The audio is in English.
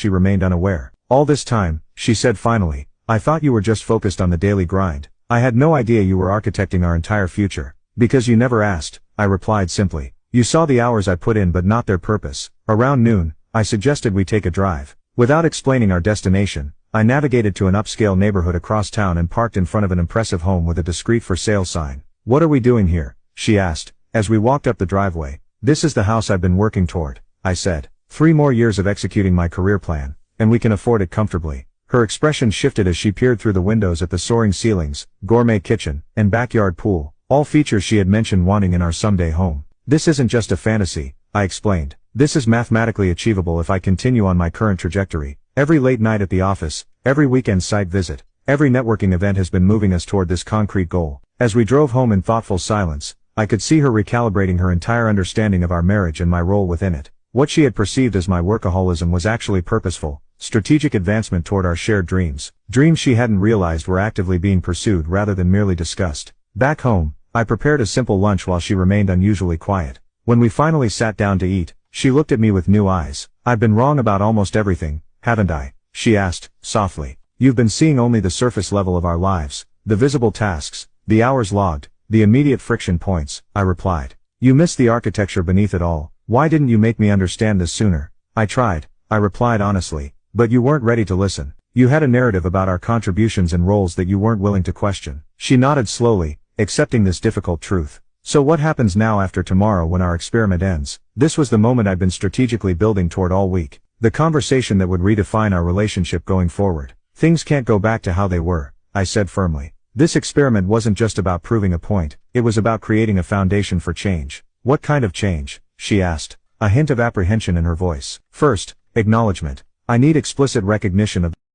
She remained unaware. All this time, she said finally, I thought you were just focused on the daily grind. I had no idea you were architecting our entire future. Because you never asked, I replied simply. You saw the hours I put in but not their purpose. Around noon, I suggested we take a drive. Without explaining our destination, I navigated to an upscale neighborhood across town and parked in front of an impressive home with a discreet for sale sign. What are we doing here? She asked, as we walked up the driveway. This is the house I've been working toward, I said. 3 more years of executing my career plan, and we can afford it comfortably. Her expression shifted as she peered through the windows at the soaring ceilings, gourmet kitchen, and backyard pool, all features she had mentioned wanting in our someday home. This isn't just a fantasy, I explained. This is mathematically achievable if I continue on my current trajectory. Every late night at the office, every weekend site visit, every networking event has been moving us toward this concrete goal. As we drove home in thoughtful silence, I could see her recalibrating her entire understanding of our marriage and my role within it. What she had perceived as my workaholism was actually purposeful, strategic advancement toward our shared dreams. Dreams she hadn't realized were actively being pursued rather than merely discussed. Back home, I prepared a simple lunch while she remained unusually quiet. When we finally sat down to eat, she looked at me with new eyes. I've been wrong about almost everything, haven't I? She asked, softly. You've been seeing only the surface level of our lives, the visible tasks, the hours logged, the immediate friction points, I replied. You missed the architecture beneath it all. Why didn't you make me understand this sooner? I tried, I replied honestly, but you weren't ready to listen. You had a narrative about our contributions and roles that you weren't willing to question. She nodded slowly, accepting this difficult truth. So what happens now after tomorrow when our experiment ends? This was the moment I'd been strategically building toward all week. The conversation that would redefine our relationship going forward. Things can't go back to how they were, I said firmly. This experiment wasn't just about proving a point, it was about creating a foundation for change. What kind of change? She asked, a hint of apprehension in her voice. First, acknowledgement. I need explicit recognition of